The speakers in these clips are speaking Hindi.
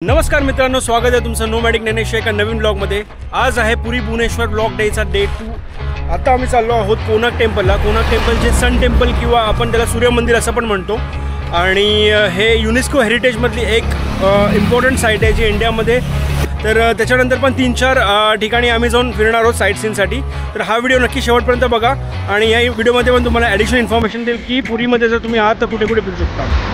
नमस्कार मित्रांनो, स्वागत आहे तुमचं नोमॅडिक नैनेशच्या एका नवीन ब्लॉगमध्ये। आज आहे पुरी भुवनेश्वर ब्लॉग डेचा डे 2। आता आम्ही चाललो आहोत कोणार्क टेम्पलला। कोणार्क टेम्पलचे सन टेम्पल किंवा आपण त्याला सूर्य मंदिर असं पण म्हणतो आणि हे युनेस्को हेरिटेजमधली एक इम्पॉर्टंट साईट आहे जी इंडियामध्ये। तर त्याच्यानंतर पण 3-4 ठिकाणी आम्ही जाऊन फिरणार आहोत साईट सीनसाठी। तर हा व्हिडिओ नक्की शेवटपर्यंत बघा आणि या व्हिडिओमध्ये पण तुम्हाला ॲडिशनल इन्फॉर्मेशन देईल की पुरीमध्ये जर तुम्ही आहात तर कुठे कुठे फिरू शकता।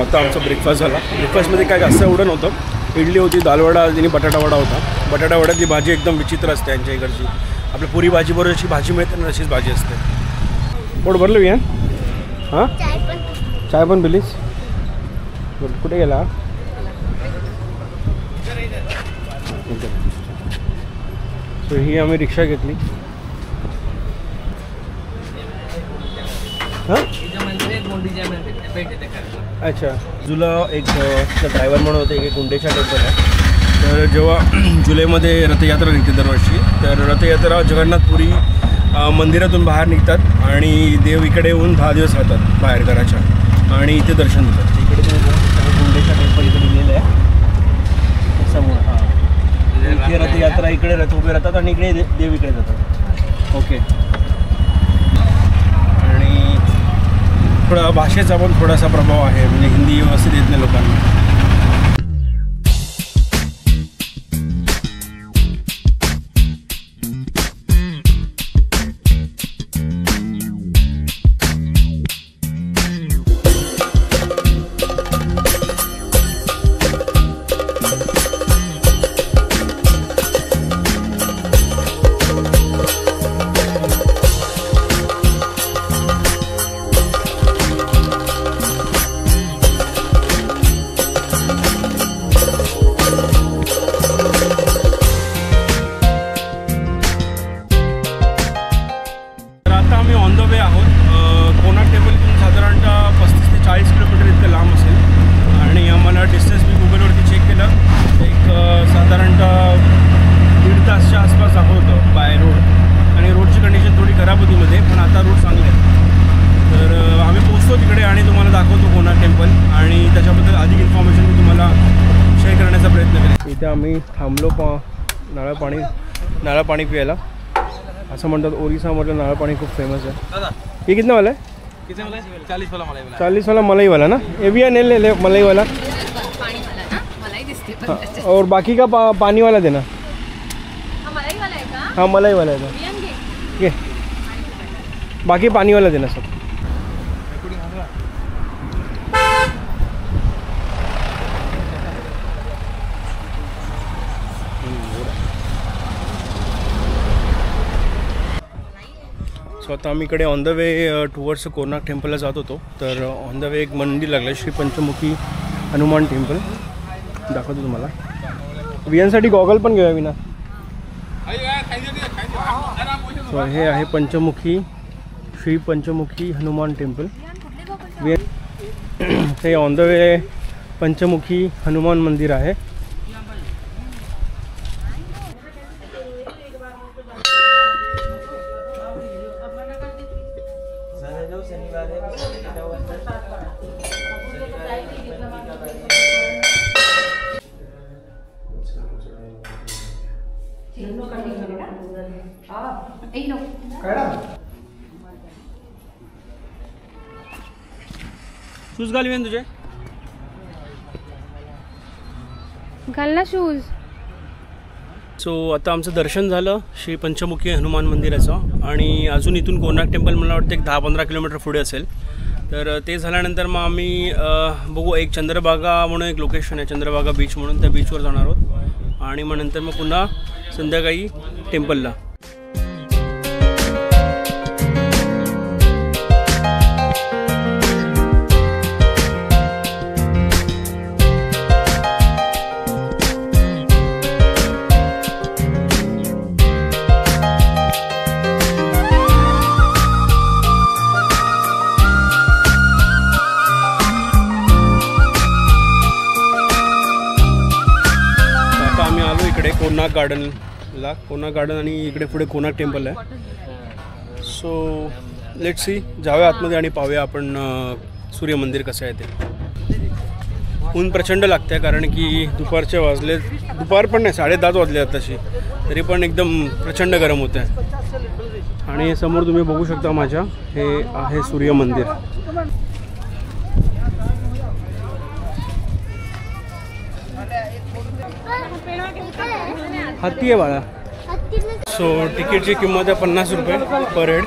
आता आमचा ब्रेकफास्ट झाला। ब्रेकफास्टमध्ये काय जास्त एवढं नव्हतं। इडली होती, दालवडा आणि बटाटा वडा होता। बटाटा वड्यातली भाजी एकदम विचित्र असते यांच्या इकडची। आपल्या पुरी भाजी बरोबर अशी भाजी मिळते ना तशीच भाजी असते। पोट भरलं या? हां, चाय पण प्लीज। कुठे गेला? सो ही आम्ही रिक्षा घेतली। हां, अच्छा। जुला एक ड्रायव्हर म्हणून होते एक गुंडेच्या टेम्पल आहे। तर जेव्हा जुलैमध्ये रथयात्रा निघते दरवर्षी, तर रथयात्रा जगन्नाथपुरी मंदिरातून बाहेर निघतात आणि देव इकडे येऊन 10 दिवस राहतात बाहेर घराच्या आणि इथे दर्शन देतात। इकडे गुंडेच्या टेम्पल इकडे लिहिलं आहे समोर। हां, इथे रथयात्रा, इकडे रथ उभे राहतात आणि इकडे देव इकडे जातात। ओके। थोडा भाषेचा पण थोडासा प्रभाव आहे, म्हणजे हिंदी व्यवस्थित येत नाही लोकांना। इथे आम्ही थांबलो नारळ पाणी पियाला। असं म्हणतात ओरिसामधलं नारळ पाणी खूप फेमस है। ये कितना वाला है? 40 वाला मलाई वाला ना? ये भी नहीं ले मलाई वाला। और बाकी का पानी वाला देना। हाँ, मलाई वाला है ये, बाकी पानी वाला देना सब। सो आता आम्ही इकडे on the way towards Konark टेम्पलला जात होतो। तर ऑन द वे एक मंदिर लागलं, श्री पंचमुखी हनुमान टेम्पल। दाखवतो तुम्हाला। वियांसाठी गॉगल पण घेऊया विना। सो हे आहे श्री पंचमुखी हनुमान टेम्पल। हे on the way Panchmukhi Hanuman मंदिर आहे। शूज घाल तुझे, घाल ना शूज। सो आता आमचं दर्शन झालं श्री पंचमुखी हनुमान मंदिराचं आणि अजून इथून कोणार्क टेम्पल मला वाटतं एक 10-15 किलोमीटर पुढे असेल। तर ते झाल्यानंतर मग आम्ही बघू एक चंद्रभागा म्हणून एक लोकेशन आहे, चंद्रभागा बीच म्हणून, त्या बीचवर जाणार आहोत आणि मग नंतर मग पुन्हा संध्याकाळी टेम्पलला. कोणार्क गार्डनला, कोणार्क गार्डन आणि इकडे पुढे कोणार्क टेम्पल आहे. सो लेट्स सी, जाऊया आतमध्ये आणि पाहूया आपण सूर्यमंदिर कसं आहे ते. ऊन प्रचंड लागतं आहे कारण की दुपारचे वाजले, दुपार पण नाही 10:30 वाजले आहेत तशी, तरी पण एकदम प्रचंड गरम होतं आहे. आणि समोर तुम्ही बघू शकता माझ्या, हे आहे सूर्यमंदिर. हत्ती आहे बाळा. सो तिकीटची किंमत आहे 50 रुपये पर हेड.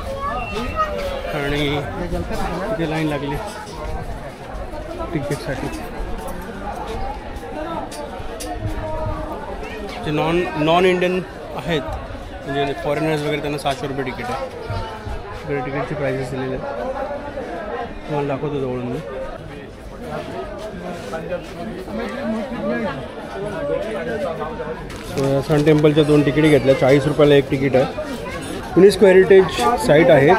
आणि इथे लाईन लागली तिकीटसाठी. जे नॉन इंडियन आहेत म्हणजे फॉरेनर्स वगैरे त्यांना 700 रुपये तिकीट आहे. इकडे तिकीटचे प्राइसेस दिलेले आहेत, तुम्हाला दाखवतो जवळून मी. सन टेम्पलच्या 2 तिकीट घेतल्या, 40 रुपयाला एक तिकीट आहे. युनेस्को हेरिटेज साईट आहे,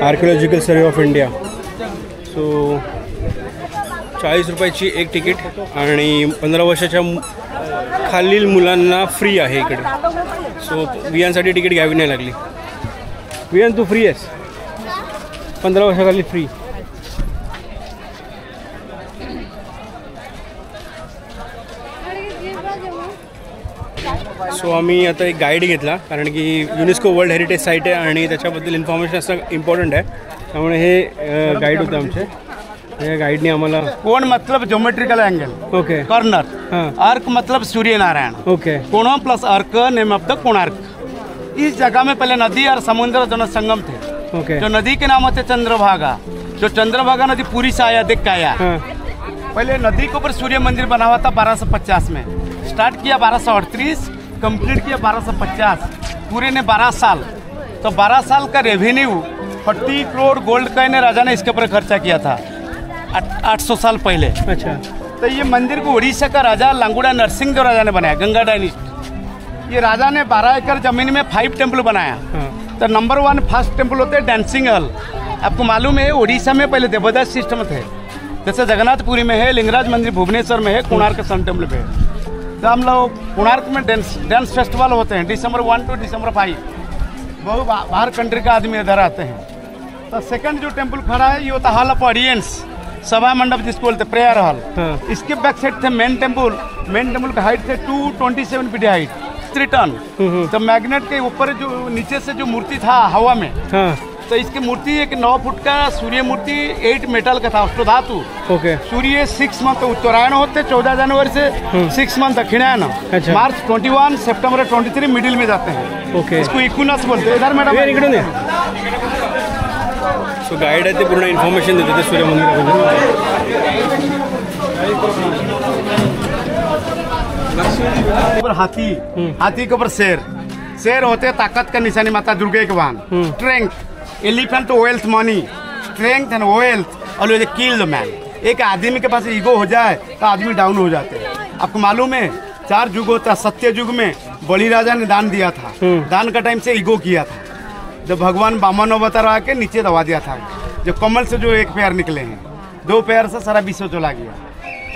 आर्किओलॉजिकल सर्वे ऑफ इंडिया. सो 40 रुपयाची एक तिकीट आणि 15 वर्षाच्या खालील मुलांना फ्री आहे इकडे. सो वियांसाठी तिकीट घ्यावी नाही लागली. वियान तू फ्री आहेस, 15 वर्षाखाली फ्री. सो आम्ही आता एक गाईड घेतला कारण की युनेस्को वर्ल्ड हेरिटेज साईट आहे आणि त्याच्याबद्दल इन्फॉर्मेशन असणं इम्पॉर्टंट आहे. त्यामुळे हे गाईड होते आमचे. या गाईडने आम्हाला कोण मतलब ज्योमेट्रिकल एंगल, ओके, कॉर्नर, अर्क मतलब सूर्य नारायण, ओके, कोणों प्लस अर्क नेम ऑफ द कोणार्क. इस जगह में पहले नदी और समुद्र दोनों संगम थे. ओके. जो नदी के नाम होते चंद्रभागा. जो चंद्रभागा नदी पूरी से आया दिख आया. पहले नदी के ऊपर सूर्य मंदिर बना हुआ था 1250 में. स्टार्ट किया 1238, कंप्लीट किया 1250. पूरे ने 12 साल. तो 12 साल का रेवेन्यू 40 करोड़ गोल्ड कॉइन राजा ने इसके ऊपर खर्चा किया था 800 साल पहले. अच्छा. तो ये मंदिर को उड़ीसा का राजा लांगुड़ा नरसिंह देव राजा ने बनाया, गंगा डायनिस्ट. ये राजा ने 12 एकड़ जमीन में 5 टेम्पल बनाया. तो नंबर 1 फर्स्ट टेम्पल होते हैं डांसिंग हॉल. आपको मालूम है उड़ीसा में पहले देवदास सिस्टम थे, जैसे जगन्नाथपुरी में है, लिंगराज मंदिर भुवनेश्वर में है, कोणार्क सन टेम्पल पे है. तो हम लोग कोणार्क में डांस फेस्टिवल होते हैं December 1 to December 5. बहुत बाहर कंट्री का आदमी इधर आते हैं. तो सेकंड जो टेम्पल खड़ा है ये होता हॉल ऑफ ऑडियंस, सभा मंडप जिसको बोलते प्रेयर हॉल. इसके बैक साइड थे मेन टेम्पल. मेन टेम्पल का हाइट थे 227 फीट हाइट, 3 टन. तो मैग्नेट के ऊपर जो नीचे से जो मूर्ति था हवा में, तो इसकी मूर्ति एक 9 फुट का सूर्य मूर्ति 8 मेटल का था, उसको धातु. ओके. सूर्य 6 मंथ उत्तरायण होते 14 जनवरी से 6 मंथ दक्षिणायन. अच्छा. मार्च 21, सितंबर 23 मिडिल में जाते हैं. ओके. इसको इक्विनॉक्स बोलते हैं. इधर मैडम इकडून ये. सो गाईड आहे ते पूर्ण इन्फॉर्मेशन देते ते सूर्य मंदिराबद्दल. ऊपर हाथी, हाथी के ऊपर शेर. शेर होते ताकत का निशानी, माता दुर्गा के वाहन. Strength, elephant wealth money, strength and wealth always kill the man. एक आदमी के पास ईगो हो जाए तो आदमी डाउन हो जाते हैं. आपको मालूम है 4 युग होता. सत्य युग में बलि राजा ने दान दिया था. दान का टाइम से ईगो किया था. जब भगवान वामन अवतार आके नीचे दबा दिया था. जो कमल से जो एक पैर निकले हैं, 2 पैर से सारा विश्व चला गया.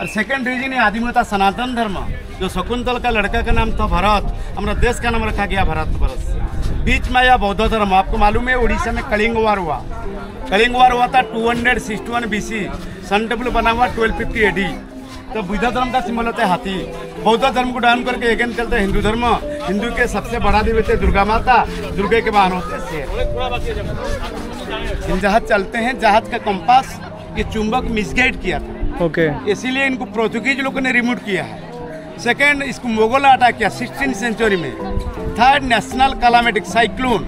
और सेकंड रीजन आदमी होता सनातन धर्म. जो शकुंतल का लड़का का नाम था भरत, हमारा देश का नाम रखा गया भारत वर्ष. बीच में आया बौद्ध धर्म. आपको मालूम है उड़ीसा में कलिंग वार हुआ. कलिंग वार हुआ था 261 BC. सन टेम्पल बना हुआ 1250 AD. तो बुद्ध धर्म का सिंबल होता है हाथी. बौद्ध धर्म को डाउन करके अगेन चलता है हिंदू धर्म. हिंदू के सबसे बड़ा देवी होते दुर्गा माता. दुर्गा के वाहन होते हैं शेर. इन जहाज चलते हैं, जहाज का कंपास ये चुंबक मिसगाइड किया था. ओके. इसीलिए इनको पोर्तुगीज लोगों ने रिमूव किया है. सेकेंड, इसको मुगल अटैक किया 16th सेंचुरी में. Third, national calamity cyclone.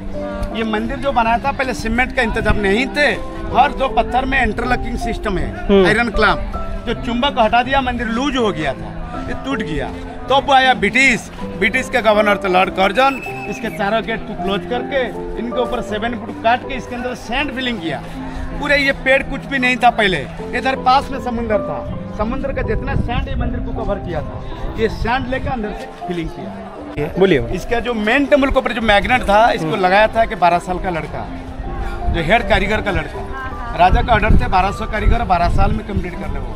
ये मंदिर जो बनाया था पहले सीमेंट का इंतजाम नहीं थे. हर 2 पत्थर में इंटरलॉकिंग सिस्टम है, आयरन क्लैंप. जो चुंबक हटा दिया मंदिर लूज हो गया था, ये टूट गया. तो आया ब्रिटिश के गवर्नर थे लॉर्ड कर्जन। इसके चारों गेट को क्लोज करके इनके ऊपर 7 फुट काट के इसके अंदर सैंड फिलिंग किया। पूरे ये पेड़ कुछ भी नहीं था पहले, इधर पास में समुंदर था, समुद्र का जितना सैंड ये मंदिर को कवर किया था, ये सैंड लेकर अंदर से फिलिंग किया। बोलिए। इसका जो मेन टेम्पल के ऊपर जो मैग्नेट था, इसको लगाया था कि 12 साल का लड़का, जो हेड कारीगर का लड़का, राजा का ऑर्डर थे 1200 कारीगर 12 साल में कंप्लीट कर ले। वो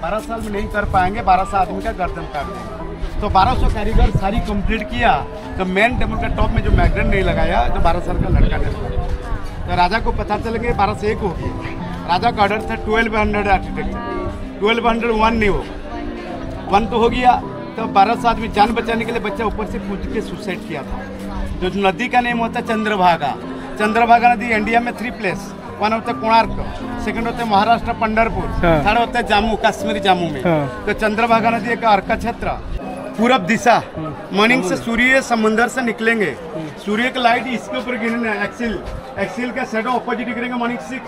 12 साल में नहीं कर पाएंगे, 1200 आदमी का गर्दन काट देंगे। तो 1200 कारीगर सारी कंप्लीट किया, तो मेन टेम्पल के टॉप में जो मैग्नेट नहीं लगाया, जो 12 साल का लड़का ने, तो राजा को पता चल गया 12 से 1 हो गया। राजा का ऑर्डर था 1200 आर्किटेक्चर, 1201 नहीं हो, 1 तो हो गया। तो 1200 आदमी जान बचाने के लिए बच्चा ऊपर से कूद के सुसाइड किया था। जो नदी का नेम होता है चंद्रभागा। चंद्रभागा नदी इंडिया में 3 प्लेस, 1 होता है कोणार्क, 2 होता है महाराष्ट्र पंढरपुर, 3rd होता है जम्मू कश्मीर जम्मू में। तो चंद्रभागा नदी एक अर्क क्षेत्र, पूरब दिशा, मॉर्निंग से सूर्य समुंदर से निकलेंगे, सूर्य की लाइट इसके ऊपर गिरने, एक्सिल का शेडो अपोजिट गिरेंगे। मॉर्निंग 6,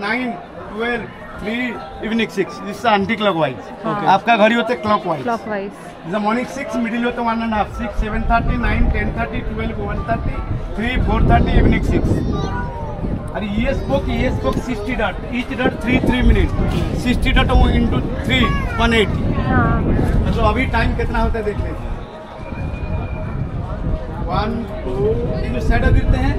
9, 12, 3, इवनिंग 6, जिससे एंटी क्लॉकवाइज। आपका घड़ी होते क्लॉकवाइज। मॉर्निंग 6, मिडिल होते 1.5, 6, 7:30, 9, 10:30, 12, 1:30, 3, 4:30, इवनिंग 6। और ये spoke 60 dot, each dot 3 minute, 60 dot into 3, 180। तो अभी टाइम कितना होता है देख लीजिए। 1, 2 शेडो गिरते हैं,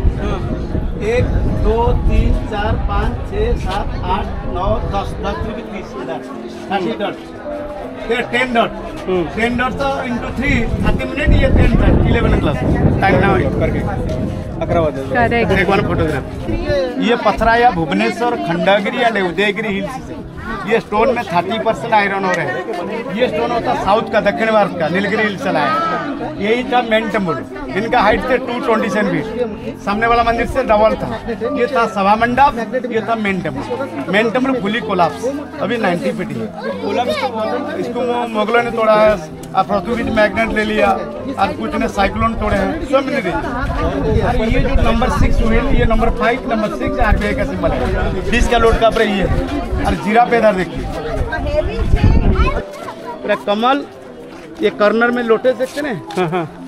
1, 2, 3, 4, 5, 6, 7, 8, 9, 10, 30 30 डॉट, फिर 10 डॉट तो इंटू 3, 30 मिनट, ये 10 डॉट 11 क्लास टाइम ना करके 11 बजे। एक बार फोटोग्राफ। ये पथराया भुवनेश्वर, खंडगिरी या उदयगिरी हिल्स से। ये स्टोन में 30% आयरन और है। ये स्टोन होता साउथ का, दक्षिण भारत का, नीलगिरी हिल्स से लाया। यही था मेन टेम्पल, इनका हाइट थे 227 फीट। सामने वाला मंदिर से डबल था। ये था सभा मंडप, ये था main temple. Main temple fully collapse, अभी 90 फीट है। इसको मुगलों ने तोड़ा है, पोर्तुगीज मैग्नेट ले लिया, और कुछ ने साइक्लोन तोड़े हैं, सब मिल रही। ये जो नंबर 6 हुए, ये नंबर 5, नंबर 6 RBI का सिंबल है। 20 का लोड का पर ये है। और जीरा पे इधर देखिए पूरा कमल, ये कॉर्नर में लोटस देखते ना,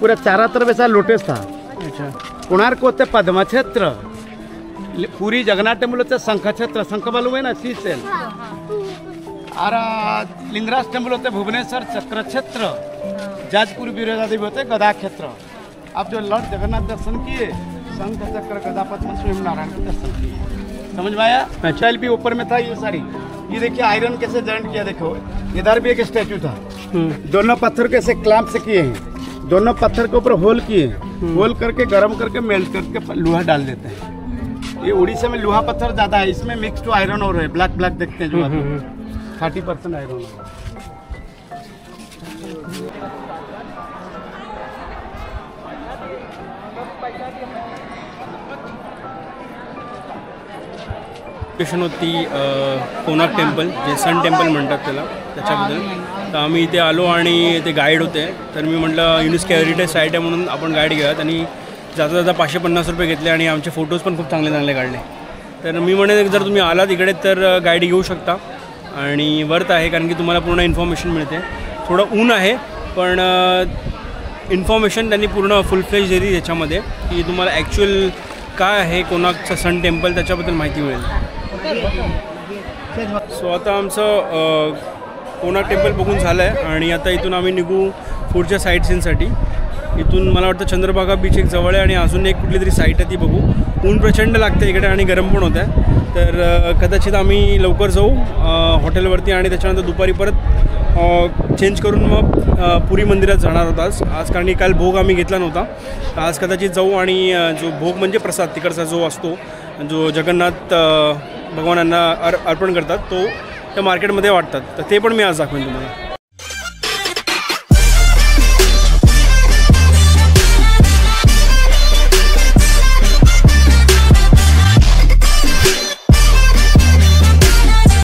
पूरा चारों तरफ ऐसा लोटस था। कोणार्क होते पद्म क्षेत्र, पूरी जगन्नाथ टेम्पल होते शंख क्षेत्र, शंख मालूम है ना, शीशेल। और लिंगराज टेम्पल होते भुवनेश्वर चक्र क्षेत्र, जाजपुर बिरजा देवी होते गदा क्षेत्र। आप जो लॉर्ड जगन्नाथ दर्शन किए, शंख चक्र गदा पद्म स्वयं नारायण के दर्शन किए, समझ में आया। चल भी ऊपर में था ये सारी। ये देखिए आयरन कैसे जॉइंट किया, देखो इधर भी एक स्टैचू था। दोनों पत्थर के ऐसे क्लैंप से किए हैं, दोनों पत्थर के ऊपर होल किए हैं, होल करके गर्म करके मेल्ट करके लोहा डाल देते हैं। ये उड़ीसा में लोहा पत्थर ज्यादा है, इसमें मिक्स टू आयरन और है, ब्लैक ब्लैक देखते हैं जो 30% आयरन है। लोकेशन होती कोणार्क टेम्पल, जे सन टेम्पल म्हणतात त्याला, त्याच्याबद्दल तर आम्ही इथे आलो आणि ते गाईड होते, तर मी म्हटलं युनेस्को हेरिटेज साईट आहे म्हणून आपण गाईड घेऊयात, आणि जाता जाता 550 रुपये घेतले आणि आमचे फोटोज पण खूप चांगले चांगले काढले। तर मी म्हणेन जर तुम्ही आलात इकडे तर गाईड घेऊ शकता आणि वर्थ आहे, कारण की तुम्हाला पूर्ण इन्फॉर्मेशन मिळते। थोडं ऊन आहे पण इन्फॉर्मेशन त्यांनी पूर्ण फुल फ्लेज दिली त्याच्यामध्ये, की तुम्हाला ॲक्च्युअल काय आहे कोणार्कचं सन टेम्पल त्याच्याबद्दल माहिती मिळेल। सो आता आमचं कोणार्क टेम्पल बघून झालं आहे आणि आता इथून आम्ही निघू पुढच्या साईट सीनसाठी। इथून मला वाटतं चंद्रभागा बीच एक जवळ आहे आणि अजून एक कुठली तरी साईट आहे ती बघू। ऊन प्रचंड लागतं इकडे आणि गरम पण होतं आहे, तर कदाचित आम्ही लवकर जाऊ हॉटेलवरती आणि त्याच्यानंतर दुपारी परत चेंज करून मग पुरी मंदिरात जाणार होता आज कारण की काल भोग आम्ही घेतला नव्हता। तर आज कदाचित जाऊ आणि जो भोग म्हणजे प्रसाद तिकडचा जो असतो, जो जगन्नाथ भगवानांना अर्पण करतात, तो त्या मार्केटमध्ये वाटतात, तर ते पण मी आज दाखवेन तुम्हाला।